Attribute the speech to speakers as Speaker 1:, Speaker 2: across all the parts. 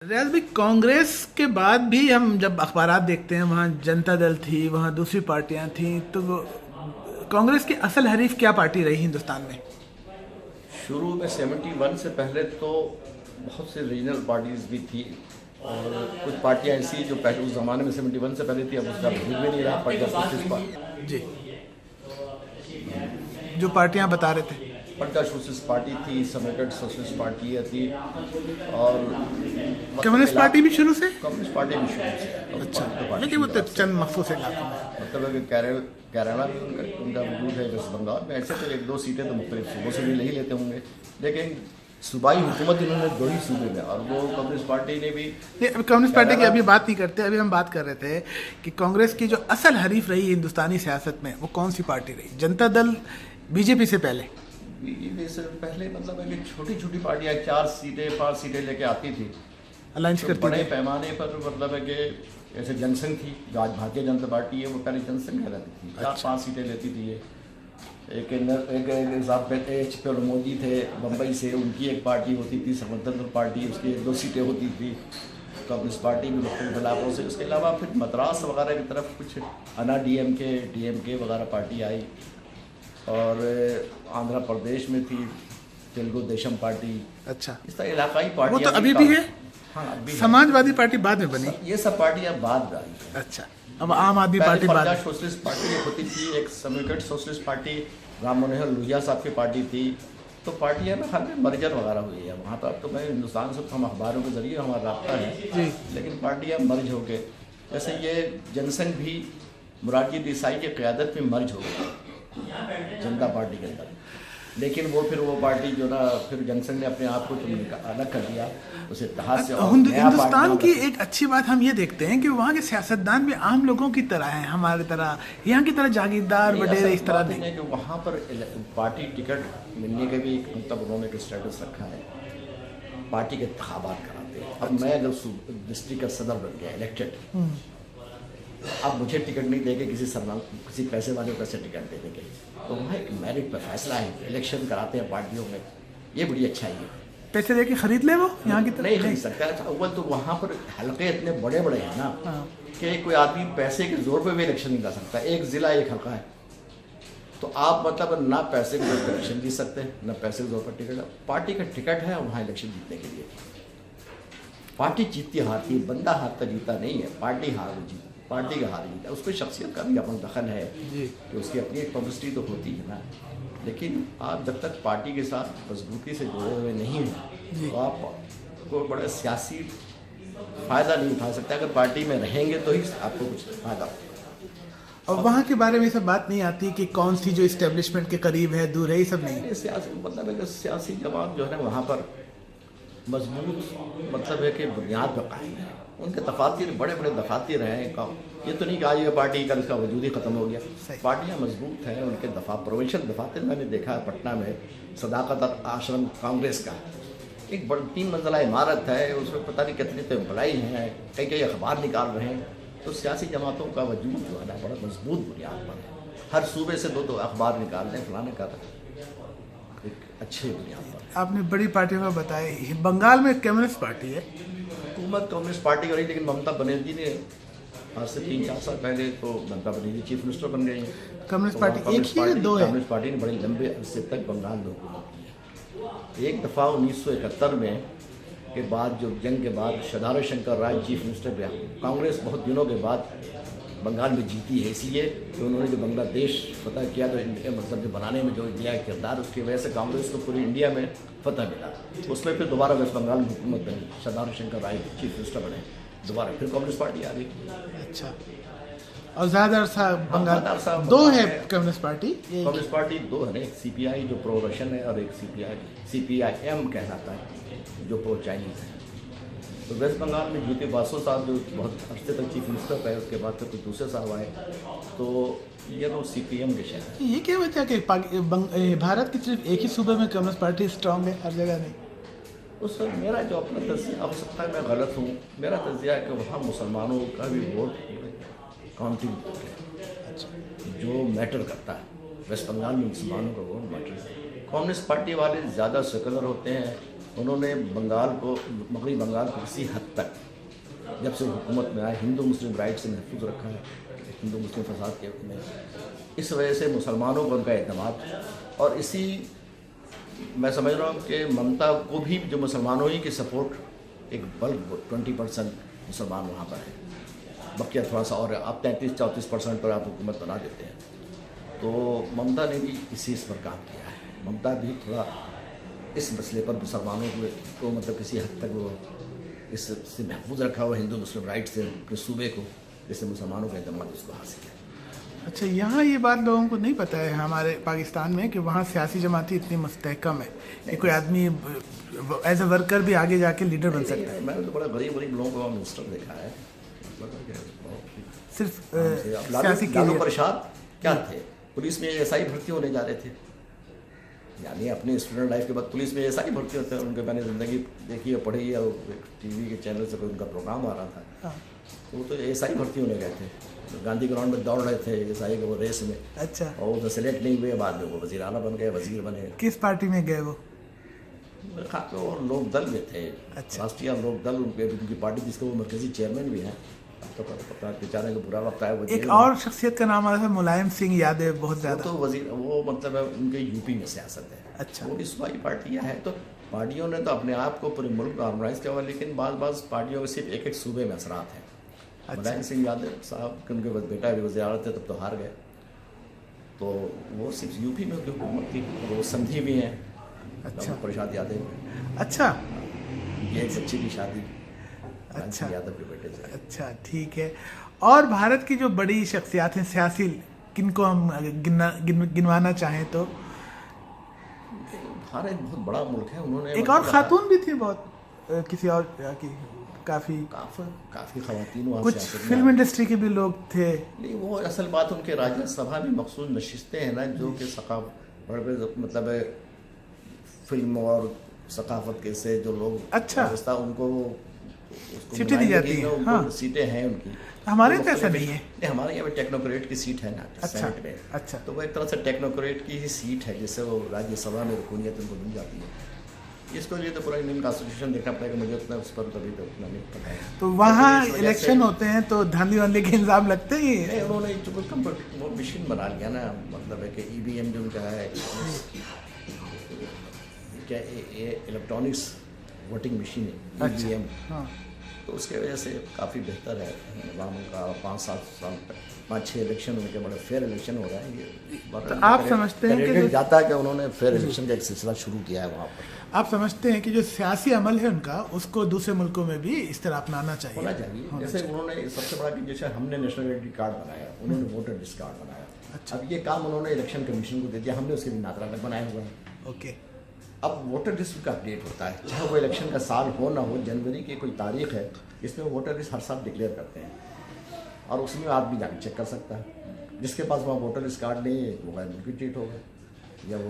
Speaker 1: रियाज भाई, कांग्रेस के बाद भी हम जब अखबारात देखते हैं वहाँ जनता दल थी, वहाँ दूसरी पार्टियां थी, तो कांग्रेस की असल हरीफ क्या पार्टी रही हिंदुस्तान में?
Speaker 2: शुरू में 71 से पहले तो बहुत से रीजनल पार्टीज भी थी और कुछ पार्टियां ऐसी जो पहले उस ज़माने में 71 से पहले थी, अब उसका वजूद भी नहीं रहा। पंजाब सोशलिस्ट पार्टी
Speaker 1: जी, जो पार्टियां बता रहे थे,
Speaker 2: पंजाब सोशलिस्ट पार्टी थी, समेटेड सोशलिस्ट पार्टी थी और
Speaker 1: कम्युनिस्ट पार्टी भी शुरू से।
Speaker 2: कम्युनिस्ट पार्टी भी शुरू से।
Speaker 1: अच्छा, लेकिन वो तो चंद मखसूस इलाकों में।
Speaker 2: मतलब है कि केरला में उनका वजूद है, वेस्ट बंगाल में ऐसे तो एक दो सीटें तो मुख्तलिफ सूबों से भी नहीं लेते होंगे, लेकिन सूबाई हुकूमत इन्होंने दो ही सूबे में, और वो कम्युनिस्ट पार्टी ने भी
Speaker 1: नहीं, अभी कम्युनिस्ट पार्टी की अभी बात नहीं करते। अभी हम बात कर रहे थे कि कांग्रेस की जो असल हरीफ रही हिंदुस्तानी सियासत में वो कौन सी पार्टी रही? जनता दल बीजेपी से पहले?
Speaker 2: बीजेपी से पहले मतलब है कि छोटी छोटी पार्टियां 4 सीटें 5 सीटें लेके आती थी,
Speaker 1: अलायंस
Speaker 2: तो
Speaker 1: करती
Speaker 2: बड़े
Speaker 1: थी।
Speaker 2: पैमाने पर मतलब है कि जैसे जनसंघ थी, जो आज भारतीय जनता पार्टी है, वो पहले जनसंघ कहलाती थी। 4-5 सीटें लेती थी ये। एक एच पी मोदी थे बम्बई से, उनकी एक पार्टी होती थी समर्थन पार्टी, उसकी 1-2 सीटें होती थी। कम्युनिस्ट पार्टी भी मुख्तलिफ इलाकों से। उसके अलावा फिर मद्रास वगैरह की तरफ कुछ अन्ना डीएमके वगैरह पार्टी आई, और आंध्र प्रदेश में थी तेलुगु देशम पार्टी।
Speaker 1: अच्छा,
Speaker 2: इस तरह इलाकाई पार्टी
Speaker 1: वो तो अभी भी है।
Speaker 2: हाँ, अभी
Speaker 1: समाजवादी पार्टी बाद में बनी।
Speaker 2: ये सब पार्टियां बाद में आई।
Speaker 1: अच्छा, अब आम आदमी पार्टी बाद
Speaker 2: पंजाब सोशलिस्ट पार्टी एक होती थी, एक समेटेड सोशलिस्ट पार्टी राम मनोहर लोहिया साहब की पार्टी थी। तो पार्टियां में हर मर्जर वगैरह हुई है वहाँ पर। तो मैं हिंदुस्तान से हम अखबारों के जरिए हमारा रब्ता है, लेकिन पार्टियां मर्ज हो गए। जैसे ये जनसंघ भी मोरारजी देसाई की क़यादत में मर्ज हो गया जनता पार्टी के अंदर, लेकिन वो फिर वो पार्टी जो ना, फिर जनसंघ ने अपने आप को अलग कर दिया उसे इत्तेहाद से।
Speaker 1: हिंदुस्तान की एक अच्छी बात हम ये देखते हैं कि वहाँ के सियासतदान भी आम लोगों की तरह हैं, हमारे तरह, यहाँ की तरह जागीरदार वडेरे इस तरह नहीं।
Speaker 2: कि वहाँ पर पार्टी टिकट मिलने के भी मतलब उन्होंने एक स्टेटस रखा है, पार्टी के इंतखाबात कराते हैं। अब मैं अगर डिस्ट्रिक्ट का सदर बन गया इलेक्टेड, अब मुझे टिकट नहीं देंगे, किसी पैसे वाले को कैसे टिकट दे देंगे? तो वहाँ एक मेरिट पर फैसला है, इलेक्शन कराते हैं पार्टियों में, ये बड़ी अच्छाई है।
Speaker 1: पैसे दे के खरीद ले वो यहाँ की तरह
Speaker 2: नहीं खरीद सकता। अव्वल तो वहाँ पर हल्के इतने बड़े बड़े हैं ना कि कोई आदमी पैसे के जोर पे भी इलेक्शन नहीं कर सकता। एक जिला एक हल्का है, तो आप मतलब ना पैसे के जोर पर इलेक्शन जीत सकते हैं, ना पैसे के जोर पर टिकट। पार्टी का टिकट है वहाँ इलेक्शन जीतने के लिए। पार्टी जीतती हारती, बंदा हारता जीता नहीं है, पार्टी हार जीती, पार्टी का हार जीता। उसको शख्सियत का भी अपना दखल है कि उसकी अपनी एक पब्लिसिटी तो होती है ना, लेकिन आप जब तक पार्टी के साथ मजबूती से जुड़े हुए नहीं हैं तो आपको बड़ा सियासी फ़ायदा नहीं उठा सकते। अगर पार्टी में रहेंगे तो ही आपको कुछ फ़ायदा।
Speaker 1: और वहाँ के बारे में सब बात नहीं आती कि कौन सी जो इस्टेब्लिशमेंट के करीब है, दूर है, ये सब नहीं।
Speaker 2: सियासी मतलब है कि सियासी जमात जो है ना वहाँ पर मजबूत मतलब है कि बुनियाद पर कायम है। उनके दफातर बड़े बड़े दफातर हैं, ये तो नहीं कि आज ये पार्टी कल इसका वजूद ही ख़त्म हो गया। पार्टियां मजबूत हैं, उनके प्रोविंशियल दफातर मैंने देखा है पटना में, सदाकत आश्रम कांग्रेस का एक बड़ी 3 मंजिला इमारत है, उसमें पता नहीं कितने तो एम्प्लॉई हैं, कई कई अखबार निकाल रहे हैं। तो सियासी जमातों का वजूद जो है ना बड़ा मजबूत बुनियाद पर है। हर सूबे से 2-2 अखबार निकाल रहे हैं, फलाने का एक अच्छे बुनियाद पर।
Speaker 1: आपने बड़ी पार्टियों का बताया, बंगाल में कम्युनिस्ट पार्टी है,
Speaker 2: हुकूमत कम्युनिस्ट पार्टी करी, लेकिन ममता बनर्जी ने आज से 3-4 साल पहले तो ममता बनर्जी चीफ मिनिस्टर बन गई।
Speaker 1: कम्युनिस्ट पार्टी एक ही है, 2 है?
Speaker 2: कम्युनिस्ट पार्टी ने बड़े लंबे अरसे तक बंगाल में हुकूमत की है। एक दफ़ा 1971 में के बाद, जो जंग के बाद सदारा शंकर राय चीफ मिनिस्टर गया, कांग्रेस बहुत दिनों के बाद बंगाल में जीती है, इसलिए कि उन्होंने जो बांग्लादेश फतह किया, तो इंडिया मतलब जो बनाने में जो इंडिया का किरदार, उसकी वजह से कांग्रेस को पूरी इंडिया में फतह मिला। उसमें फिर दोबारा वेस्ट बंगाल में हुकूमत बनी, सदारा शंकर राय चीफ मिनिस्टर बने, दोबारा फिर कम्युनिस्ट पार्टी आ गई।
Speaker 1: अच्छा, और ज़्यादा साहब बंगाल 2 है कम्युनिस्ट पार्टी?
Speaker 2: कम्युनिस्ट पार्टी 2 है, एक सीपीआई जो प्रो रशियन है और एक सीपीआईएम कहलाता है जो प्रो चाइनीज़ है। तो वेस्ट बंगाल में ज्योति बासु साहब जो बहुत अर्से तक चीफ मिनिस्टर रहे, उसके बाद फिर कुछ दूसरे साहब आए, तो ये तो सीपीएम के शहर।
Speaker 1: ये क्या वजह कि भारत की सिर्फ एक ही सूबे में कम्युनिस्ट पार्टी स्ट्रांग है, हर जगह नहीं?
Speaker 2: उस वक्त मेरा जो अपना तजिया, हो सकता है मैं गलत हूँ, मेरा तजिया है कि वहाँ मुसलमानों का भी वोट काउंटिंग है जो मैटर करता है। वेस्ट बंगाल में मुसलमानों का वोट मैटर। कम्युनिस्ट पार्टी वाले ज़्यादा सेकुलर होते हैं, उन्होंने बंगाल को, मगरबी बंगाल को किसी हद तक जब से हुकूमत में आए हिंदू मुस्लिम राइट से महफूज रखा है, हिंदू मुस्लिम फसाद के में। इस वजह से मुसलमानों को उनका एतमाद, और इसी मैं समझ रहा हूँ कि ममता को भी जो मुसलमानों ही की सपोर्ट, एक बल्क 20% मुसलमान वहाँ पर है, बाकी थोड़ा सा और आप 33-34% पर आप हुकूमत बना देते हैं। तो ममता ने भी इसी इस पर काम किया है। ममता भी थोड़ा इस मसले पर मुसलमानों को मतलब किसी हद तक वो इससे महफूज रखा हुआ हिंदू मुस्लिम राइट से अपने सूबे को, जिससे मुसलमानों का एतमाद उसको हासिल है।
Speaker 1: अच्छा, यहाँ ये बात लोगों को नहीं पता है हमारे पाकिस्तान में कि वहाँ सियासी जमाती इतनी मुस्तहकम है कि कोई आदमी एज ए वर्कर भी आगे जाके लीडर बन सकता है।
Speaker 2: मैंने तो बड़ा गरीब लोगों को मिनिस्टर देखा है,
Speaker 1: सिर्फ
Speaker 2: सियासी लालू प्रसाद क्या थे, पुलिस में एसआई भर्ती होने जा रहे थे, यानी अपने स्टूडेंट लाइफ के बाद पुलिस में एसआई भर्ती होते हैं। उनके मैंने ज़िंदगी देखी है, पढ़ी है, टीवी के चैनल से कोई उनका प्रोग्राम आ रहा था, तो वो तो एसआई भर्ती होने गए थे, तो गांधी ग्राउंड में दौड़ रहे थे एसआई के वो रेस में।
Speaker 1: अच्छा।
Speaker 2: और वो तो सेलेक्ट नहीं हुए, बाद में वो वज़ीर आला बन गए, वज़ीर बने।
Speaker 1: किस पार्टी में गए वो?
Speaker 2: खाते और लोक दल में थे।
Speaker 1: अच्छा।
Speaker 2: राष्ट्रीय लोक दल उनकी पार्टी, जिसके वो मरकजी चेयरमैन भी हैं। तो पता बेचारे को बुरा लगता है।
Speaker 1: एक और शख्सियत का नाम आया था मुलायम सिंह यादव, बहुत ज़्यादा।
Speaker 2: तो वजीर वो मतलब उनके यूपी में सियासत है।
Speaker 1: अच्छा।
Speaker 2: वो भी सूबाई पार्टियाँ हैं, तो पार्टियों ने तो अपने आप को पूरे मुल्क में ऑर्गेनाइज किया हुआ, लेकिन बाज़ पार्टियों के सिर्फ एक सूबे में असरात हैं। मुलायम सिंह यादव साहब के उनके बेटा भी वज़ीर आला थे, तब तो हार गए, तो वो सिर्फ यूपी में उनकी हुकूमत थी, वो संधि भी हैं।
Speaker 1: अच्छा।
Speaker 2: प्रसाद यादव।
Speaker 1: अच्छा।
Speaker 2: ये एक बच्ची की शादी
Speaker 1: अच्छा।
Speaker 2: यादव के बेटे से।
Speaker 1: अच्छा, ठीक है। और भारत की जो बड़ी शख्सियात हैं सियासी, किनको हम गिनवाना चाहें तो?
Speaker 2: भारत बहुत बड़ा मुल्क है। उन्होंने
Speaker 1: एक और खातून भी थी बहुत, किसी और की, काफ़ी
Speaker 2: खवातीन,
Speaker 1: कुछ फिल्म इंडस्ट्री के भी लोग थे।
Speaker 2: नहीं, वो असल बात उनके राज्यसभा में मखसूस नशिस्तें हैं ना, जो कि मतलब फिल्म और सकाफत के से जो लोग,
Speaker 1: अच्छा,
Speaker 2: उनको
Speaker 1: सीटें दी जाती हैं। हाँ,
Speaker 2: सीटें हैं उनकी।
Speaker 1: हमारे तो ऐसा नहीं है।
Speaker 2: हमारे यहाँ पे टेक्नोक्रेट की सीट है ना।
Speaker 1: अच्छा।
Speaker 2: में।
Speaker 1: अच्छा।
Speaker 2: तो वो एक तरह से टेक्नोक्रेट की ही सीट है, जिससे वो राज्यसभा में रुकनीत उनको मिल जाती है। इसको लिए तो पूरा इंडियन कॉन्स्टिट्यूशन देखना पड़ेगा, मुझे उतना उस पर कभी तो उतना नहीं पता है।
Speaker 1: तो वहाँ इलेक्शन होते हैं तो धांधली वांधली के इंतजाम लगते ही।
Speaker 2: उन्होंने वो मशीन बना लिया ना, मतलब है कि ईवीएम जो उनका है, क्या इलेक्ट्रॉनिक्स वोटिंग मशीन है ईवीएम।
Speaker 1: हाँ।
Speaker 2: तो उसके वजह से काफ़ी बेहतर है निज़ाम उनका। 5-7 साल तक 5-6 इलेक्शन उनके बड़े फेयर इलेक्शन हो रहे हैं। ये
Speaker 1: तो आप समझते हैं कि
Speaker 2: जाता है कि उन्होंने फेयर इलेक्शन का एक सिलसिला शुरू किया है वहाँ पर।
Speaker 1: आप समझते हैं कि जो सियासी अमल है उनका, उसको दूसरे मुल्कों में भी इस तरह अपनाना चाहिए?
Speaker 2: होना चाहिए। जैसे उन्होंने सबसे बड़ा कि जैसे हमने नेशनल आइडेंटिटी कार्ड बनाया, उन्होंने वोटर लिस्ट कार्ड बनाया।
Speaker 1: अच्छा।
Speaker 2: अब ये काम उन्होंने इलेक्शन कमीशन को दे दिया, हमने उसके लिए नातरा बनाया हुआ है।
Speaker 1: ओके।
Speaker 2: अब वोटर लिस्ट का अपडेट होता है, चाहे वो इलेक्शन का साल हो ना हो, जनवरी की कोई तारीख है, इसमें वोटर लिस्ट हर साल डिक्लेयर करते हैं, और उसमें आदमी जाकर चेक कर सकता है। जिसके पास वहाँ वोटर लिस्ट कार्ड नहीं है वो गैर मुल्की ट्रीट होगा, या वो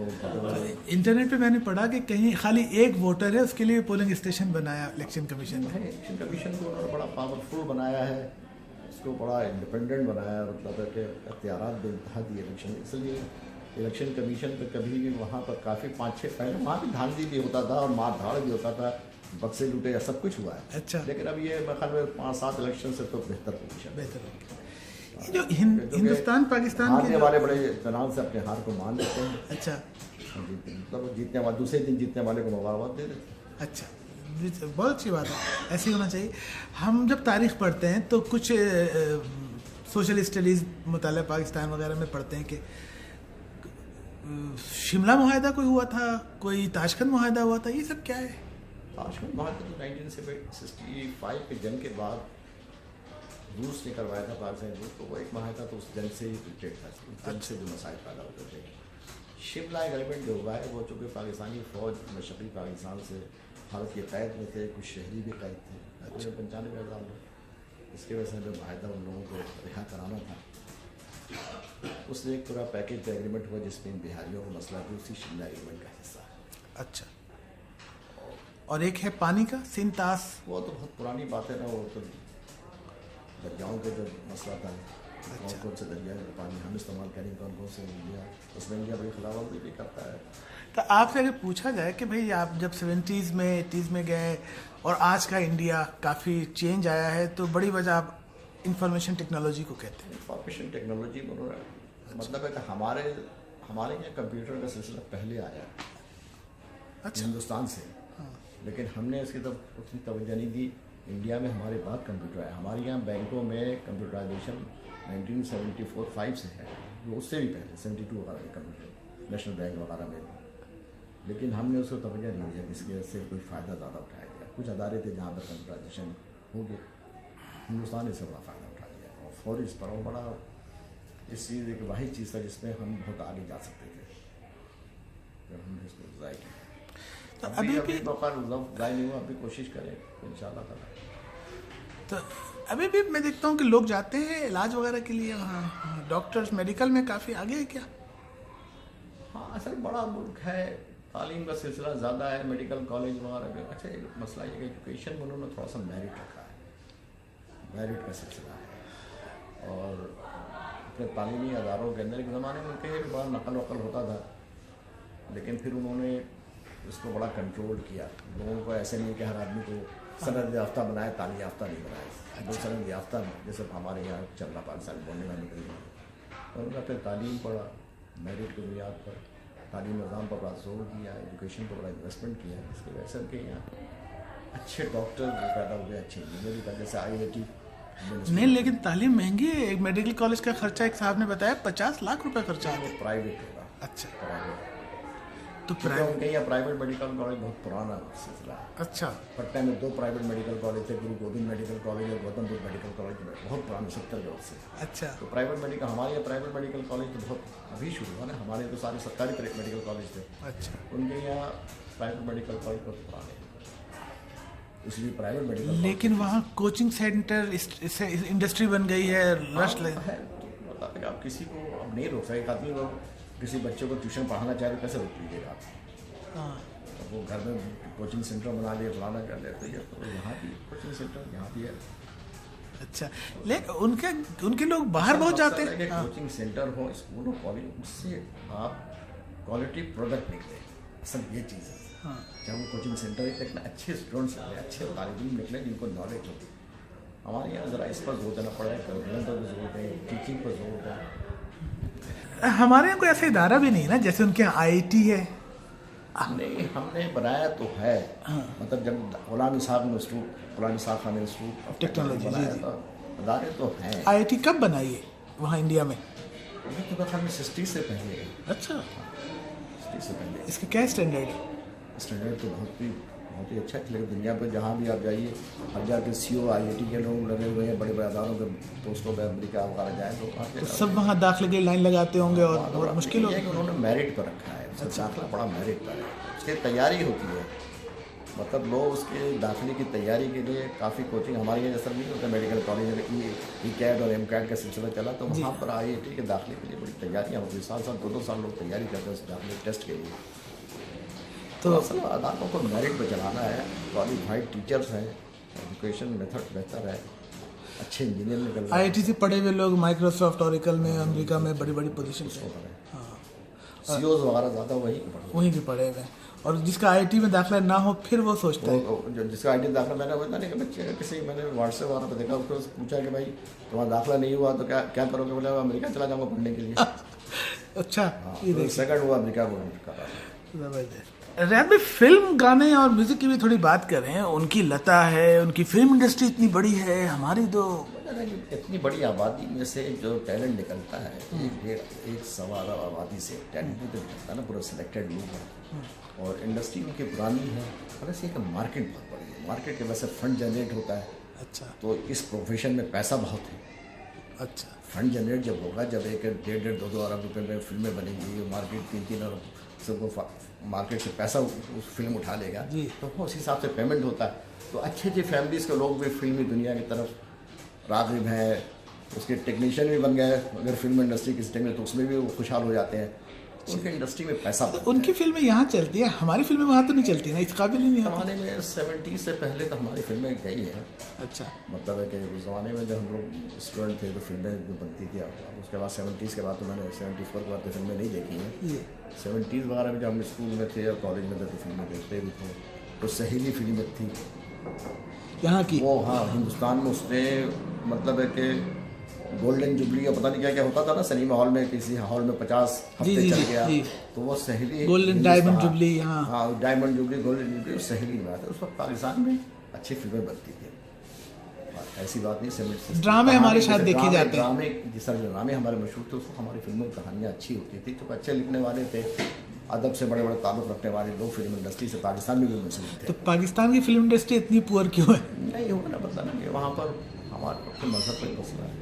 Speaker 1: इंटरनेट पे मैंने पढ़ा कि कहीं खाली एक वोटर है, उसके लिए पोलिंग स्टेशन बनाया इलेक्शन कमीशन ने।
Speaker 2: इलेक्शन कमीशन को उन्होंने बड़ा पावरफुल बनाया है, उसको बड़ा इंडिपेंडेंट बनाया, मतलब कि अख्तियारात बेइंतहा दिए इलेक्शन। इसलिए इलेक्शन कमीशन पे कभी भी वहाँ पर काफ़ी 5-6 पहले वहाँ भी धांधली भी होता था और मार धाड़ भी होता था, बक्से लूटे या सब कुछ हुआ है।
Speaker 1: अच्छा।
Speaker 2: लेकिन अब ये मेरे ख्याल में 5-7 इलेक्शन से तो बेहतर पोजीशन
Speaker 1: ये जो हिंदुस्तान पाकिस्तान
Speaker 2: के वाले बड़े इत्मीनान से अपने हार को मान लेते हैं।
Speaker 1: अच्छा।
Speaker 2: मतलब जीतने वाले दूसरे दिन जीतने वाले को मुबारकबाद दे देते हैं।
Speaker 1: अच्छा, बहुत अच्छी बात है, ऐसे ही होना चाहिए। हम जब तारीख पढ़ते हैं तो कुछ सोशल स्टडीज़ मुताला पाकिस्तान वगैरह में पढ़ते हैं कि शिमला मुआहदा कोई हुआ था, कोई ताशकंद मुआहदा हुआ था, ये सब क्या है?
Speaker 2: ताशकंद मुआहदा तो 1965 के जंग के बाद रूस ने करवाया था पाकिस्तान को, तो वो एक मुआहदा तो उस जंग से ही रिलेटेड था, जंग से जो मसाइल पैदा होते थे। शिमला एग्रीमेंट जो हुआ है वो चूँकि पाकिस्तानी फ़ौज मशरक़ी पाकिस्तान से भारत के कैद में थे, कुछ शहरी भी कैद थे, 95,000 लोग। इसकी वजह से जो मुआहदा उन लोगों को रिहा कराना था, उसने एक पूरा पैकेज एग्रीमेंट हुआ जिसमें इन बिहारियों को मसला भी उसी शिमला एग्रीमेंट का हिस्सा है।
Speaker 1: अच्छा। और एक है पानी का सिंतास,
Speaker 2: वो तो बहुत पुरानी बात है ना, वो तो दरियाओं के जो मसला था, कौन कौन से दरिया पानी हम इस्तेमाल करें, कौन कौन से इंडिया, उसमें इंडिया बड़ी खिलाफवर्जी भी करता है।
Speaker 1: तो आपसे अगर पूछा जाए कि भाई आप जब 70s में 80s में गए और आज का इंडिया काफ़ी चेंज आया है, तो बड़ी वजह आप इंफॉर्मेशन टेक्नोलॉजी को कहते हैं।
Speaker 2: इंफॉर्मेशन टेक्नोलॉजी मतलब है कि हमारे यहाँ कंप्यूटर का सिलसिला पहले आया
Speaker 1: अच्छा।
Speaker 2: हिंदुस्तान से, लेकिन हमने इसकी तरफ उतनी तवज्जो नहीं दी। इंडिया में हमारे बाद कंप्यूटर आया। हमारे यहाँ बैंकों में कंप्यूटराइजेशन 1974-5 से है, वो उससे भी पहले 72 वगैरह में कंप्यूटर नेशनल बैंक वगैरह में, लेकिन हमने उसको तवज्जो नहीं दिया, इसकी वजह से कोई फ़ायदा ज़्यादा उठाया गया। कुछ अदारे थे जहाँ पर कंप्यूटराइजेशन हो गया, हिंदुस्तान ने इससे बड़ा फ़ायदा उठा लिया और फौरी इस पर बड़ा इस चीज़ एक वाही चीज़ था जिसमें हम बहुत आगे जा सकते थे जब हमने इसको ज़ाय किया।
Speaker 1: तो
Speaker 2: अभी मौका ज़ाय नहीं हुआ, अभी कोशिश करें इंशाल्लाह ताला।
Speaker 1: तो अभी भी मैं देखता हूँ कि लोग जाते हैं इलाज वगैरह के लिए वहाँ, डॉक्टर्स मेडिकल में काफ़ी आगे है क्या?
Speaker 2: हाँ, असल बड़ा मुल्क है, तालीम का सिलसिला ज़्यादा है, मेडिकल कॉलेज वगैरह का। अच्छा, एक मसला ये है एजुकेशन में उन्होंने थोड़ा सा मेरिट रखा है, मेरिट का सिलसिला है। और अपने तालीमी अदारों के अंदर एक ज़माने में उनके एक बड़ा नकल वकल होता था, लेकिन फिर उन्होंने इसको बड़ा कंट्रोल किया। लोगों को ऐसे नहीं कि हर आदमी को सनद याफ्ता बनाए, तालीम याफ्ता नहीं बनाए। जो सनद याफ्ता जैसे हमारे यहाँ चल रहा 5 साल बोलने वाले निकल गए, और उनका फिर तालीम पढ़ा, मेरिट की बुनियाद पर तालीम निज़ाम पर बड़ा जोर दिया, एजुकेशन पर बड़ा इन्वेस्टमेंट किया। इसकी वजह से उनके यहाँ अच्छे डॉक्टर पैदा हुए, अच्छे इंजीनियर का, जैसे IIT।
Speaker 1: नहीं, लेकिन तालीम महंगी है। एक मेडिकल कॉलेज का खर्चा एक साहब ने बताया 50 लाख रुपए खर्चा आ गया।
Speaker 2: प्राइवेट होगा।
Speaker 1: अच्छा,
Speaker 2: प्राइवेट
Speaker 1: तो
Speaker 2: उनके यहाँ प्राइवेट मेडिकल कॉलेज बहुत पुराना सिलसिला है।
Speaker 1: अच्छा,
Speaker 2: पटना में 2 प्राइवेट मेडिकल कॉलेज थे, गुरु गोविंद मेडिकल कॉलेज और गौतम बुद्ध मेडिकल कॉलेज, बहुत पुराने 70 के वर्ष से।
Speaker 1: अच्छा,
Speaker 2: तो प्राइवेट मेडिकल, हमारे यहाँ प्राइवेट मेडिकल कॉलेज तो बहुत अभी शुरू हुआ ना, हमारे तो सारे सरकारी मेडिकल कॉलेज थे।
Speaker 1: अच्छा।
Speaker 2: उनके यहाँ प्राइवेट मेडिकल कॉलेज बहुत पुराने, इसलिए प्राइवेट मेडिकल।
Speaker 1: लेकिन वहाँ कोचिंग सेंटर इंडस्ट्री बन गई है, रश
Speaker 2: है तो मतलब आप किसी को अब नहीं रोक सकते। एक आदमी को किसी बच्चे को ट्यूशन पढ़ाना चाहे तो कैसे रोक लीजिएगा आप? तो वो घर में कोचिंग सेंटर बना लिया, फलाना कर लेते हैं, तो यहाँ भी कोचिंग सेंटर यहाँ भी है।
Speaker 1: अच्छा, लेकिन उनके लोग बाहर बहुत जाते हैं।
Speaker 2: कोचिंग सेंटर हो, स्कूल हो, कॉलेज, उससे आप क्वालिटी प्रोडक्ट निकले, असल ये चीज़ है। चाहे वो कोचिंग सेंटर निकले, अच्छे स्टूडेंट्स निकले, अच्छे तालिब निकले जिनको नॉलेज होती। हमारे यहाँ ज़रा इस पर जोर देना पड़ेगा, करिकुलम पर जोर दें, टीचिंग पर जोर दें।
Speaker 1: हमारे यहाँ कोई ऐसा इदारा भी नहीं है ना, जैसे उनके यहाँ IIT है।
Speaker 2: नहीं, हमने बनाया तो है। मतलब जब Ghulam Ishaq institute, Ghulam Ishaq Khan institute of technology बनाया था, अदारे तो हैं।
Speaker 1: IIT कब बनाई है वहाँ इंडिया में?
Speaker 2: तो हमें 60 से पहले।
Speaker 1: अच्छा,
Speaker 2: 60 से पहले।
Speaker 1: इसका क्या स्टैंडर्ड है?
Speaker 2: स्टैंडर्ड तो बहुत ही अच्छा है, लेकिन दुनिया पर जहाँ भी आप जाइए, हर जाके CO IIT के लोग लगे हुए हैं, बड़े बड़े अदारों के पोस्टों पर, अमेरिका वगैरह जाए तो वहाँ
Speaker 1: सब वहाँ दाखिले की लाइन लगाते होंगे और मुश्किल हो।
Speaker 2: उन्होंने मेरिट पर रखा है, उसका दाखिला बड़ा मेरिट पर है, उसकी तैयारी होती है। मतलब लोग उसके दाखिले की तैयारी के लिए काफ़ी कोचिंग, हमारे यहाँ जैसा नहीं होता, मेडिकल कॉलेज में ECAT और MCAT का सिलसिला चला, तो वहाँ पर IIT के दाखिले के लिए बड़ी तैयारियाँ होती हैं। 2-2 साल लोग तैयारी करते हैं उस दाखिले टेस्ट के लिए। तो असल अदालतों को मेरिट पर चलाना है, क्वालिफाइड टीचर्स हैं, एजुकेशन मेथड बेहतर है, अच्छे इंजीनियर निकल रहे हैं।
Speaker 1: IIT से पढ़े हुए लोग माइक्रोसॉफ्ट, ऑरेकल में, अमेरिका में बड़ी बड़ी पोजीशन
Speaker 2: पे हैं। CEOs वगैरह ज़्यादा वहीं
Speaker 1: के पढ़े हुए हैं। और जिसका IIT में दाखिला ना हो फिर वो सोचता है,
Speaker 2: जिसका IIT दाखिला मैंने होता नहीं कि बच्चे किसी, मैंने व्हाट्सएप वगैरह पर देखा, उसको पूछा कि भाई तुम्हारा दाखिला नहीं हुआ तो क्या करोगे? बोले अमेरिका चला जाऊँगा पढ़ने के लिए।
Speaker 1: अच्छा,
Speaker 2: तो सेकंड हुआ अमेरिका को कर रहा है।
Speaker 1: रियाद भाई, फिल्म, गाने और म्यूजिक की भी थोड़ी बात करें। उनकी लता है, उनकी फिल्म इंडस्ट्री इतनी बड़ी है, हमारी तो
Speaker 2: इतनी बड़ी आबादी में से जो टैलेंट निकलता है, 1.25 अरब आबादी से टैलेंट तो निकलता है ना, पूरा सिलेक्टेड लोग हैं। और इंडस्ट्री उनकी पुरानी है, और ऐसे एक मार्केट बहुत बड़ी है, मार्केट के वजह से फंड जनरेट होता है।
Speaker 1: अच्छा,
Speaker 2: तो इस प्रोफेशन में पैसा बहुत है। अच्छा, फंड जनरेट जब होगा, जब 1.5 2 अरब रुपये में फिल्में बनेंगी, मार्केट 3 अरब सबको मार्केट से पैसा उस फिल्म उठा लेगा, तो उस हिसाब से पेमेंट होता है। तो अच्छे फैमिलीज़ के लोग भी फिल्मी दुनिया की तरफ राग़िब हैं, उसके टेक्नीशियन भी बन गए अगर फिल्म इंडस्ट्री किसी टाइम में, तो उसमें भी वो खुशहाल हो जाते हैं। उनके इंडस्ट्री में पैसा
Speaker 1: तो
Speaker 2: बनता
Speaker 1: उनकी
Speaker 2: है।
Speaker 1: फिल्में यहाँ चलती है, हमारी फिल्में वहाँ तो नहीं चलती ना, इस काबिल ही नहीं होती।
Speaker 2: ज़माने में 70 से पहले तो हमारी फिल्में गई हैं।
Speaker 1: अच्छा।
Speaker 2: मतलब है कि उस ज़माने में जब हम लोग स्टूडेंट थे तो फिल्में जो बनती थी, अब उसके बाद 70 के बाद तो मैंने 74 के बाद तो फिल्में नहीं देखी हैं।
Speaker 1: ये
Speaker 2: 70 वगैरह में जब हम स्कूल में थे और कॉलेज में थे तो फिल्में देखते भी थे। तो सहेली फिल्म एक थी
Speaker 1: यहाँ की।
Speaker 2: वो, हाँ, हिंदुस्तान में उसने मतलब है कि गोल्डन जुबली या पता नहीं क्या क्या होता था ना सिनेमा हॉल में, किसी हॉल में 50
Speaker 1: जी,
Speaker 2: हफ्ते
Speaker 1: जी,
Speaker 2: चल
Speaker 1: जी,
Speaker 2: गया।
Speaker 1: जी।
Speaker 2: तो वो सहेली
Speaker 1: गोल्डन डायमंड जुबली, हाँ।
Speaker 2: हाँ, डायमंड जुबली, गोल्डन जुबली, वो सहेली में आता। उस वक्त पाकिस्तान में अच्छी फिल्में बनती थी, ऐसी बात नहीं।
Speaker 1: ड्रामे हमारे साथ देखे जाते हैं।
Speaker 2: ड्रामे, जिस तरह ड्रामे हमारे मशहूर थे, उसको हमारी फिल्मों की कहानियाँ अच्छी होती थी, तो अच्छे लिखने वाले थे, अदब से बड़े बड़े ताल्लुक़ रखने वाले लोग फिल्म इंडस्ट्री से पाकिस्तान में भी मशहूर थे।
Speaker 1: तो पाकिस्तान की फिल्म इंडस्ट्री इतनी पुअर क्यों है?
Speaker 2: नहीं होगा ना, मतलब ना कि वहाँ पर हमारे मजहब का मसला है।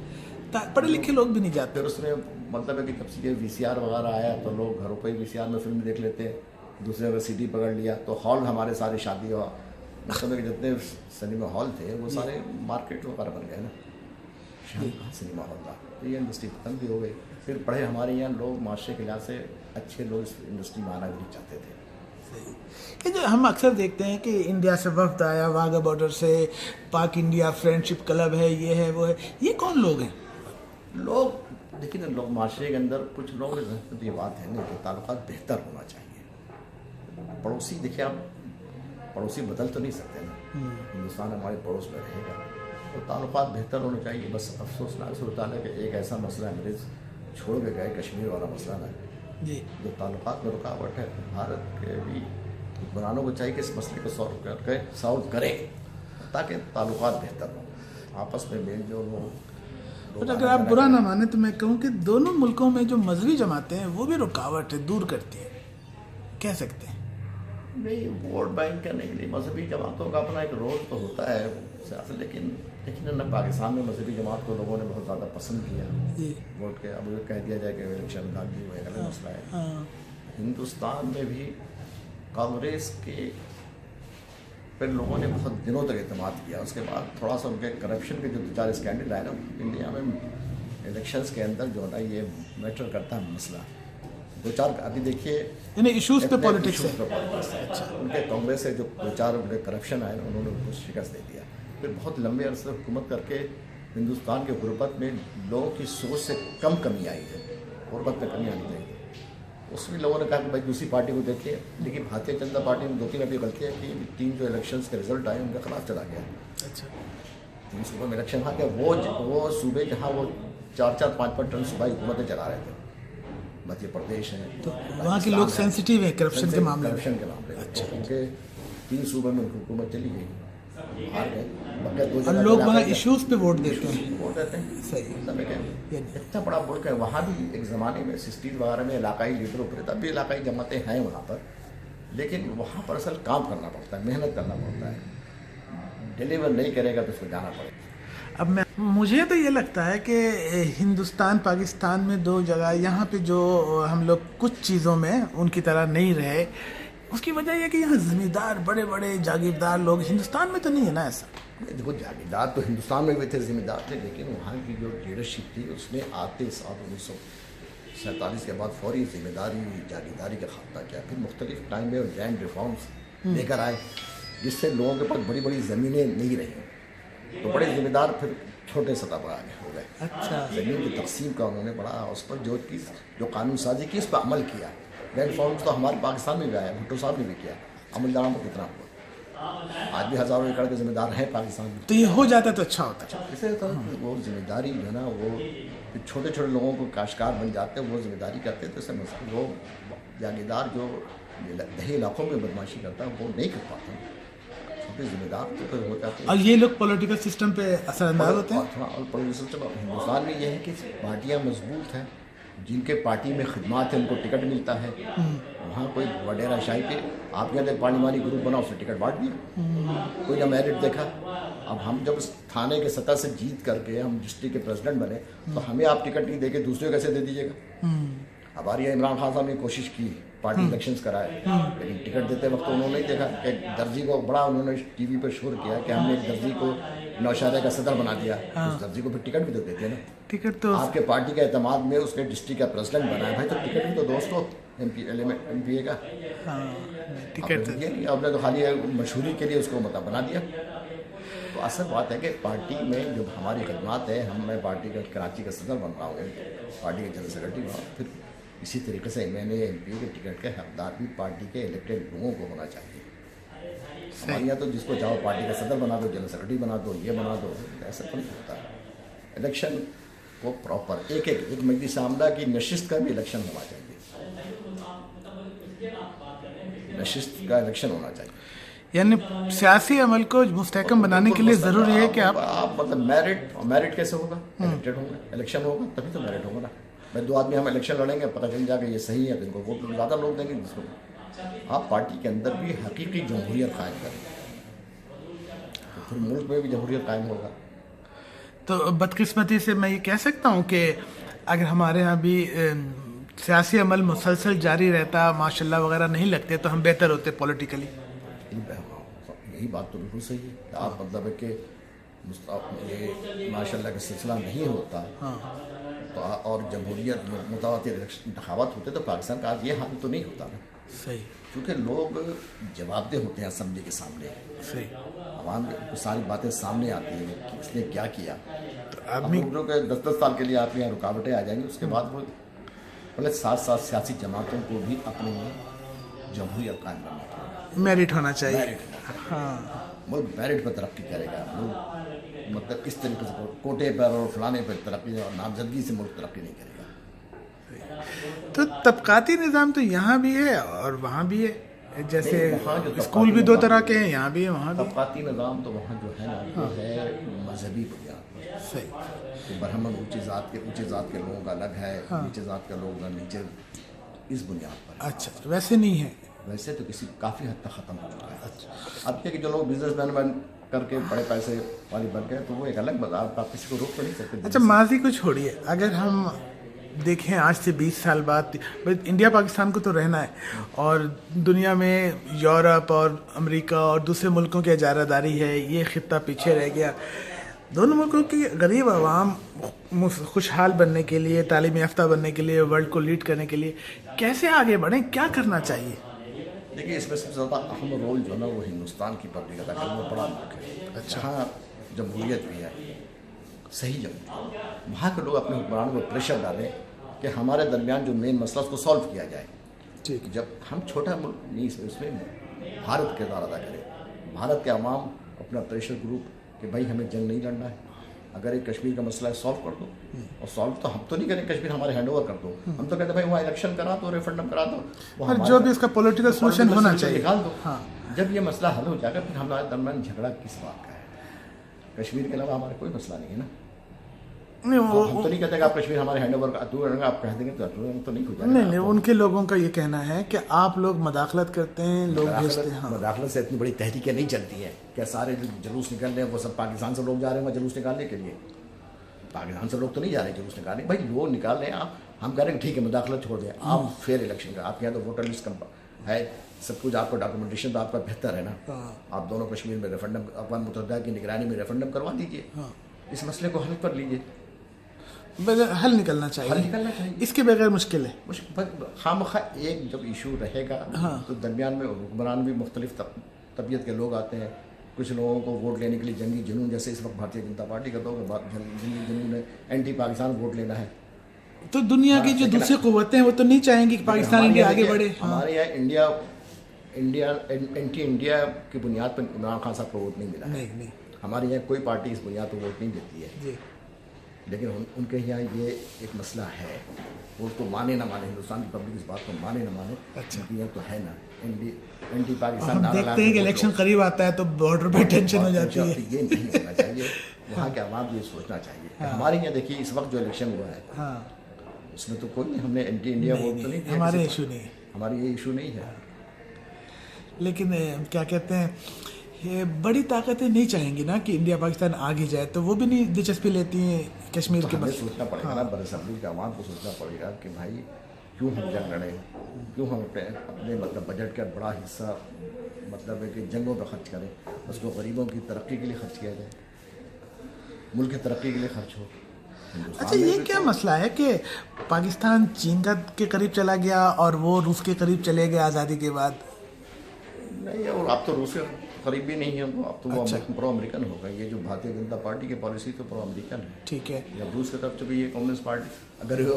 Speaker 1: पढ़े लिखे लोग भी नहीं जाते।
Speaker 2: फिर उसमें मतलब है कि जब से ये VCR वगैरह आया तो लोग घरों पर ही VCR में फिल्म देख लेते हैं, दूसरे का CD पकड़ लिया, तो हॉल हमारे सारे शादी हुआ, मतलब है कि जितने सिनेमा हॉल थे वो सारे मार्केट वगैरह बन गए ना, सिनेमा हॉल था। तो ये इंडस्ट्री खत्म भी हो गई। फिर पढ़े हमारे यहाँ लोग माशरे के लिहाज से अच्छे लोग इस इंडस्ट्री में आना भी नहीं चाहते थे।
Speaker 1: ये जो हम अक्सर देखते हैं कि इंडिया से वफ्द आया, वाघा बॉर्डर से, पाक इंडिया फ्रेंडशिप क्लब है, ये है वो है, ये कौन लोग हैं?
Speaker 2: लोग देखिए ना, लोग माशरे के अंदर कुछ लोग तो ये बात है ना कि ताल्लुकात बेहतर होना चाहिए। पड़ोसी देखिए, आप पड़ोसी बदल तो नहीं सकते ना, हिंदुस्तान हमारे पड़ोस में रहेगा, तो ताल्लुकात बेहतर होने चाहिए। बस अफसोसनाक सूरत है कि एक ऐसा मसला अंग्रेज़ छोड़ के गए, कश्मीर वाला मसला ना,
Speaker 1: जी।
Speaker 2: जो ताल्लुकात में रुकावट है। भारत के भी हुक्मरानों को चाहिए कि इस मसले को सॉल्व करें ताकि ताल्लुकात बेहतर हों, आपस में मेल जोल हो।
Speaker 1: और अगर आप बुरा ना माने तो मैं कहूँ कि दोनों मुल्कों में जो मजहबी जमातें हैं वो भी रुकावट है, दूर करती है, कह सकते हैं।
Speaker 2: नहीं, वोट बैंक करने के लिए मजहबी जमातों का अपना एक रोल तो होता है सियासत, लेकिन ना पाकिस्तान में मजहबी जमात को लोगों ने बहुत ज़्यादा पसंद किया वोट के। अब ये कह दिया जाए कि इलेक्शन दागी हुए, अलग मसला है। हिंदुस्तान में भी कांग्रेस के फिर लोगों ने बहुत दिनों तक एतमाद किया, उसके बाद थोड़ा सा उनके करप्शन के जो 2-4 स्कैंडल आए ना इंडिया में, इलेक्शंस के अंदर जो है ना ये मैटर करता है मसला। 2-4 अभी देखिए
Speaker 1: इश्यूज पे पॉलिटिक्स है।
Speaker 2: अच्छा, उनके कांग्रेस से जो 2-4 उनके करप्शन आए ना, उन्होंने उनको शिकस्त दे दिया। फिर बहुत लंबे अरसे हुकूमत करके हिंदुस्तान के गुर्बत में लोगों की सोच से कम कमी आई है, गुर्बत में कमी आनी चाहिए। उसमें लोगों ने कहा कि भाई दूसरी पार्टी को देखिए, लेकिन भारतीय जनता पार्टी में 2-3 अभी गलतियाँ की। 3 जो इलेक्शंस के रिजल्ट आए उनके खिलाफ चला गया।
Speaker 1: अच्छा।
Speaker 2: 3 सूबों में इलेक्शन आ गया, वो सूबे जहाँ वो 4-4, 5-5 टन सूबाई हुकूमतें चला रहे थे, मध्य प्रदेश है,
Speaker 1: तो वहाँ के लोग सेंसिटिव है करप्शन के मामले में।
Speaker 2: अच्छा। उनके 3 सूबे में उनकी हुकूमत चली गई, हार गए।
Speaker 1: और लोग वहाँ इश्यूज पे वोट देते हैं।
Speaker 2: वोट देते हैं,
Speaker 1: सही।
Speaker 2: मतलब इतना बड़ा मुल्क है। वहाँ भी एक ज़माने में 60 वगैरह में इलाकाई लीडर उभरे, तब भी इलाकाई जमातें हैं वहाँ पर, लेकिन वहाँ पर असल काम करना पड़ता है, मेहनत करना पड़ता है। डिलीवर नहीं करेगा तो उसको जाना पड़ेगा।
Speaker 1: अब मुझे तो ये लगता है कि हिंदुस्तान पाकिस्तान में 2 जगह, यहाँ पे जो हम लोग कुछ चीज़ों में उनकी तरह नहीं रहे, उसकी वजह यह कि यहाँ ज़मींदार, बड़े बड़े जागीरदार लोग, हिंदुस्तान में तो नहीं है ना ऐसा।
Speaker 2: देखो, जागीरदार तो हिंदुस्तान में भी थे, जिम्मेदार थे, लेकिन वहाँ की जो लीडरशिप थी उसने आते साल 1947 के बाद फौरी जिम्मेदारी जागीरदारी का खात्मा किया। फिर मुख्तलिफ टाइम में लैंड रिफॉर्म्स लेकर आए, जिससे लोगों के पास बड़ी बड़ी ज़मीनें नहीं रहीं, तो बड़े जिम्मेदार फिर छोटे सतह पर आगे हो गए।
Speaker 1: अच्छा।
Speaker 2: ज़मीन की तकसीम का उन्होंने बड़ा, उस पर जो कानून साजी की, उस पर अमल किया। लैंड रिफॉर्म्स तो हमारे पाकिस्तान में भी आया, भुट्टो साहब ने भी किया, अमल दराम को कितना हुआ। आज भी हज़ारों एकड़ के जिम्मेदार हैं पाकिस्तान में।
Speaker 1: तो ये हो जाता तो अच्छा होता।
Speaker 2: इससे तो वो जिम्मेदारी जो है ना, वो छोटे छोटे लोगों को काश्तकार बन जाते हैं, वो जिम्मेदारी करते हैं, तो इससे वो जागीरदार जो दही इलाकों में बदमाशी करता है वो नहीं कर पाता, छोटे जिम्मेदार तो हो जाते हैं।
Speaker 1: और ये लोग पॉलिटिकल सिस्टम पे असरअंदाज होते हैं।
Speaker 2: और पॉलिटिकल सिस्टम हिंदुस्तान में ये है कि पार्टियाँ मजबूत हैं, जिनके पार्टी में खिदमात है उनको टिकट मिलता है। वहाँ कोई वडेरा शाही पे आप कहते पार्लिमानी ग्रुप बना, उसने टिकट बांट दिया, कोई ना मेरिट देखा। अब हम जब थाने के सतह से जीत करके हम डिस्ट्रिक्ट के प्रेसिडेंट बने, तो हमें आप टिकट नहीं देके दूसरे कैसे दे दीजिएगा। हमारी इमरान खान साहब ने कोशिश की, पार्टी इलेक्शंस कराए, लेकिन टिकट देते वक्त उन्होंने नहीं देखा। एक दर्जी को बड़ा उन्होंने टीवी पर शोर किया कि हमने एक दर्जी को नौशहरा का सदर बना दिया, उस दर्जी को फिर टिकट भी तो देते हैं ना।
Speaker 1: टिकट तो
Speaker 2: आपके पार्टी के एतमाद में उसके डिस्ट्रिक्ट का प्रेसिडेंट बनाया भाई, तो टिकट भी तो दोस्तों एमपीए का
Speaker 1: टिकट
Speaker 2: ये नहीं, आपने तो खाली मशहूरी के लिए उसको मतलब बना दिया। तो असल बात है कि पार्टी में जो हमारी खदमात है, मैं पार्टी का कराची का सदर बन रहा हूँ, पार्टी के जनरल सेक्रेटरी बना, फिर इसी तरीके से मैंने एमपी के टिकट के हकदार भी पार्टी के इलेक्टेड लोगों को होना चाहिए। हमारे यहाँ तो जिसको चाहो पार्टी का सदर बना दो, जनरल सेक्रेटरी बना दो, ये बना दो, ऐसा तो नहीं होता। इलेक्शन को प्रॉपर एक मजलिस आमला की नशिस्त का भी इलेक्शन होना चाहिए, नशिस्त का इलेक्शन होना चाहिए।
Speaker 1: यानी सियासी अमल को मुस्तहकम बनाने के लिए ज़रूरी है कि आप
Speaker 2: मतलब मेरिट कैसे होगा, इलेक्टेड होगा, इलेक्शन होगा तभी तो मेरिट होगा ना। भाई दो आदमी हम इलेक्शन लड़ेंगे, पता चल जाएगा ये सही है तो इनको वोट ज़्यादा लोग देंगे जिसको। आप पार्टी के अंदर भी हकीकी जमहूरियत कायम करें, तो फिर मुल्क में भी जमहूरियत कायम होगा।
Speaker 1: तो बदकिस्मती से मैं ये कह सकता हूँ कि अगर हमारे यहाँ भी सियासी अमल मुसलसल जारी रहता, माशाल्लाह वगैरह नहीं लगते, तो हम बेहतर होते पॉलिटिकली।
Speaker 2: यही बात तो बिल्कुल सही है। आप मतलब है कि ये माशाल्लाह का सिलसिला नहीं होता तो और जमहूरियत मुतवातिर इंतखाबात होते तो पाकिस्तान का आज ये हाल तो नहीं होता ना।
Speaker 1: सही,
Speaker 2: क्योंकि लोग जवाबदेह होते हैं असम्बली के सामने,
Speaker 1: सही,
Speaker 2: आवाम को सारी बातें सामने आती हैं कि इसने क्या किया।
Speaker 1: तो आदमी
Speaker 2: जो कि 10-10 साल के लिए आपके यहाँ रुकावटें आ जाएंगी, उसके बाद वो मतलब साथ सियासी जमातों को भी अपने जमहूरियत कायम करना चाहिए,
Speaker 1: मेरिट होना चाहिए।
Speaker 2: मेरिट मुल्क मेरिट पर तरक्की करेगा। मुल्क मतलब इस तरीके से कोटे पर और फलाने पर तरक्की और नामजदगी से मुल्क तरक्की नहीं करेगा।
Speaker 1: तो तबकाती निज़ाम तो यहाँ भी है और वहाँ भी है, जैसे
Speaker 2: वहाँ जो
Speaker 1: स्कूल भी दो तरह के हैं, यहाँ भी है वहाँ भी।
Speaker 2: तबकाती निज़ाम तो वहाँ जो है ना वो है मजहबी बुनियाद पर।
Speaker 1: सही,
Speaker 2: तो ब्राह्मण ऊँची ज़ात के लोगों का अलग है, नीचे ज़ात के लोगों का नीचे, इस बुनियाद पर।
Speaker 1: अच्छा, वैसे नहीं है।
Speaker 2: वैसे तो काफ़ी हद तक ख़त्म हो चुका है। अच्छा, अब के जो लोग बिजनेसमैन बन करके बड़े पैसे वाले बन गए तो वो एक अलग बात, आप किसी को रोक तो नहीं सकते।
Speaker 1: अच्छा, माजी को छोड़िए, अगर हम देखें आज से 20 साल बाद, इंडिया पाकिस्तान को तो रहना है और दुनिया में यूरोप और अमेरिका और दूसरे मुल्कों की इजारादारी है, ये खित्ता पीछे रह गया। दोनों मुल्कों की गरीब आवाम खुशहाल बनने के लिए, तालीम याफ्ता बनने के लिए, वर्ल्ड को लीड करने के लिए कैसे आगे बढ़ें, क्या करना चाहिए?
Speaker 2: देखिए, इसमें सबसे ज़्यादा अहम रोल जो है ना वो हिंदुस्तान की पब्लिक अदा करे, वो बड़ा मुल्क है। अच्छा, हाँ, जमहूरियत भी है, सही जमहूरियत। वहाँ के लोग अपने हुक्मरानों को प्रेशर डालें कि हमारे दरमियान जो मेन मसला उसको सॉल्व किया जाए।
Speaker 1: ठीक,
Speaker 2: जब हम छोटा मुल्क नहीं, इसमें भारत किरदार अदा करें, भारत के अवाम अपना प्रेशर ग्रुप कि भाई हमें जंग नहीं लड़ना है, अगर एक कश्मीर का मसला है सॉल्व कर दो। और सॉल्व तो हम तो नहीं करें, कश्मीर हमारे हैंड ओवर कर दो, हम तो कहते भाई वहाँ इलेक्शन करा दो, रेफरेंडम करा दो,
Speaker 1: और जो भी इसका पॉलिटिकल सोल्यूशन होना चाहिए
Speaker 2: निकाल दो।
Speaker 1: हाँ,
Speaker 2: जब ये मसला हल हो जाएगा फिर हमारे दरमियान झगड़ा किस बात का है? कश्मीर के अलावा हमारा कोई मसला नहीं है ना।
Speaker 1: नहीं, वो
Speaker 2: हम तो नहीं कहते कि आप कश्मीर हमारे हैंड ओवर आप कह देंगे तो नहीं हो जाएगा।
Speaker 1: नहीं, उनके लोगों का ये कहना है कि आप लोग मदाखलत करते हैं, लोग भेजते हैं।
Speaker 2: मदाखलत से इतनी बड़ी तहरीकें नहीं चलती हैं। क्या सारे जो जुलूस निकल रहे हैं वो सब पाकिस्तान से लोग जा रहे हैं जुलूस निकालने के लिए? पाकिस्तान से लोग तो नहीं जा रहे जुलूस निकालने, भाई लोग निकाल रहे हैं। आप हम कह रहे हैं ठीक है मदाखलत छोड़ दें, आप फेयर इलेक्शन का, आपके यहाँ तो वोटर लिस्ट है, सब कुछ आपका डॉक्यूमेंटेशन तो आपका बेहतर है ना। आप दोनों कश्मीर में रेफरेंडम, अक़वाम मुत्तहिदा की निगरानी में रेफरेंडम करवा दीजिए, इस मसले को हल कर लीजिए।
Speaker 1: हल निकलना चाहिए, इसके बगैर मुश्किल है।
Speaker 2: खामखा एक जब इशू रहेगा तो दरमियान में हुक्मरान भी मुख्तलिफ तबीयत के लोग आते हैं। कुछ लोगों को वोट लेने के लिए जंगी जुनून, जैसे इस वक्त भारतीय जनता पार्टी का तो जंगी जुनून है, एंटी पाकिस्तान वोट लेना है।
Speaker 1: तो दुनिया की जो दूसरी कुव्वतें हैं वो तो नहीं चाहेंगी कि पाकिस्तान इंडिया आगे बढ़े।
Speaker 2: हमारे यहाँ एंटी इंडिया की बुनियाद पर इमरान खान साहब को वोट नहीं मिला है।
Speaker 1: नहीं,
Speaker 2: हमारे यहाँ कोई पार्टी इस बुनियाद पर वोट नहीं देती है
Speaker 1: जी।
Speaker 2: लेकिन उनके यहाँ ये एक मसला है, वो उसको माने ना माने, हिंदुस्तान की पब्लिक इस बात को माने ना माने।
Speaker 1: अच्छा,
Speaker 2: ये तो है ना एंटी पाकिस्तान।
Speaker 1: हम देखते हैं कि इलेक्शन करीब आता है तो बॉर्डर पे टेंशन हो जाती है।
Speaker 2: ये नहीं होना चाहिए। वहाँ के अवाम ये सोचना चाहिए। हमारे यहाँ देखिए इस वक्त जो इलेक्शन हुआ है उसमें तो कोई नहीं, हमने एंटी इंडिया वोट तो नहीं दिया,
Speaker 1: हमारे इशू नहीं,
Speaker 2: हमारी ये इशू नहीं है।
Speaker 1: लेकिन क्या कहते हैं, ये बड़ी ताकतें नहीं चाहेंगी ना कि इंडिया पाकिस्तान आगे जाए, तो वो भी नहीं दिलचस्पी लेती हैं कश्मीर
Speaker 2: तो
Speaker 1: के
Speaker 2: हमें
Speaker 1: बस।
Speaker 2: सोचना पड़ेगा ना, बरसब्री के अवाम को सोचना पड़ेगा कि भाई क्यों हम जंग लड़ें, क्यों हम अपने मतलब बजट का बड़ा हिस्सा मतलब है कि जंगों पर खर्च करें, उसको गरीबों की तरक्की के लिए खर्च किया जाए। मुल्क की तरक्की के लिए खर्च हो। हिंदुस्तान
Speaker 1: अच्छा,
Speaker 2: में
Speaker 1: ये
Speaker 2: भी
Speaker 1: क्या
Speaker 2: तो-
Speaker 1: मसला है कि पाकिस्तान चीन का के करीब चला गया और वो रूस के करीब चले गए आज़ादी के बाद?
Speaker 2: नहीं, और अब तो रूस के करीब भी नहीं है, तो अब तो वो
Speaker 1: अच्छा।
Speaker 2: प्रो अमेरिकन हो गए। ये जो भारतीय जनता पार्टी की पॉलिसी तो प्रो अमेरिकन है।
Speaker 1: ठीक है।
Speaker 2: या रूस की तरफ चूँकि ये कम्युनिस्ट पार्टी, अगर वो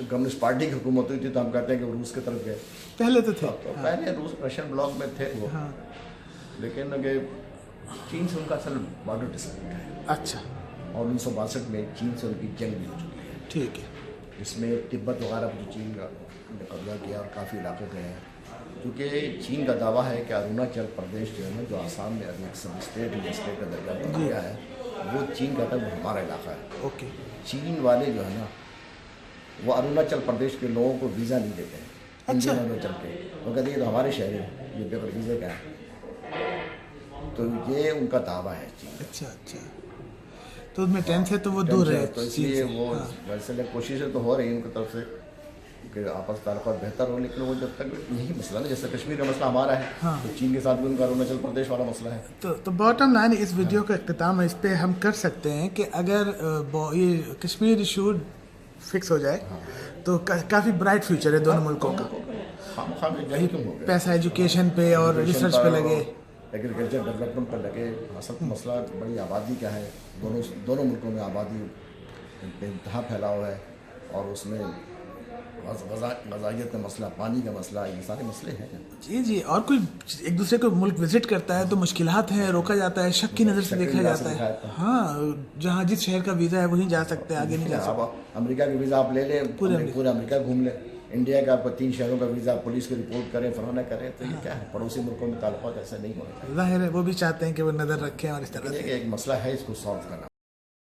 Speaker 2: कम्युनिस्ट पार्टी की हुकूमत हुई थी तो हम कहते हैं कि वो रूस की तरफ गए।
Speaker 1: पहले तो थे।
Speaker 2: तो पहले रूस रशियन ब्लॉक में थे वो,
Speaker 1: हाँ।
Speaker 2: लेकिन अगर चीन से उनका असल बॉर्डर डिस्प्यूट है,
Speaker 1: अच्छा,
Speaker 2: और 1962 में चीन से उनकी जंग भी हो चुकी है,
Speaker 1: ठीक है।
Speaker 2: जिसमें तिब्बत वगैरह पर जो चीन का ने कब्जा किया और काफ़ी इलाके गए हैं। क्योंकि चीन का दावा है कि अरुणाचल प्रदेश जो है ना, जो आसाम में अभी एक सब स्टेट या स्टेट का दर्जा बन गया है, वो चीन कहता है वो हमारा इलाका है।
Speaker 1: ओके।
Speaker 2: चीन वाले जो है ना, वो अरुणाचल प्रदेश के लोगों को वीज़ा नहीं देते हैं।
Speaker 1: अच्छा।
Speaker 2: इंडियन अरुणाचल के वो कहते हैं ये तो हमारे शहर हैं, ये बगैर वीज़े का है। तो ये उनका दावा है चीन।
Speaker 1: अच्छा अच्छा, तो उनमें टेंस है तो वो दूर है
Speaker 2: तो
Speaker 1: चीन
Speaker 2: इसलिए
Speaker 1: से।
Speaker 2: वो
Speaker 1: हाँ।
Speaker 2: वैसे कोशिशें तो हो रही हैं उनकी तरफ से कि आपस ताल्लुकात बेहतर हो, लेकिन वो जब तक यही मसला ना, जैसे कश्मीर का मसला हमारा है,
Speaker 1: हाँ।
Speaker 2: तो चीन के साथ भी उनका अरुणाचल प्रदेश वाला मसला है।
Speaker 1: तो बॉटम लाइन इस वीडियो का इख्तिताम इस पे हम कर सकते हैं कि अगर ये कश्मीर इशू फिक्स हो जाए तो काफ़ी ब्राइट फ्यूचर है दोनों मुल्कों का।
Speaker 2: हम यही क्यों हो गए?
Speaker 1: पैसा एजुकेशन पे और रिसर्च पे लगे।
Speaker 2: एग्रीकल्चर डेवलपमेंट पर लगे। असल मसला बड़ी आबादी का है। दोनों मुल्कों में आबादी बेइंतहा फैलाव है, और उसमें ग़ज़ाइयत का मसला, पानी का मसला, ये सारे मसले हैं।
Speaker 1: जी जी, और कोई एक दूसरे को मुल्क विजिट करता है तो मुश्किलात हैं, रोका जाता है, शक की नज़र से देखा जाता है। हाँ, जहाँ जिस शहर का वीज़ा है वहीं जा सकते हैं, आगे नहीं जा सकते।
Speaker 2: आप अमेरिका का वीज़ा आप ले लें, पूरे अमेरिका घूम लें। इंडिया का आपको 3 शहरों का वीज़ा पुलिस की रिपोर्ट करें, फलाना करें, तो ये क्या है? पड़ोसी मुल्कों में ताल्लुकात ऐसा नहीं होना चाहिए।
Speaker 1: जाहिर है वो भी चाहते हैं कि वो नज़र रखें और इस तरह से।
Speaker 2: एक मसला है, इसको सॉल्व करना।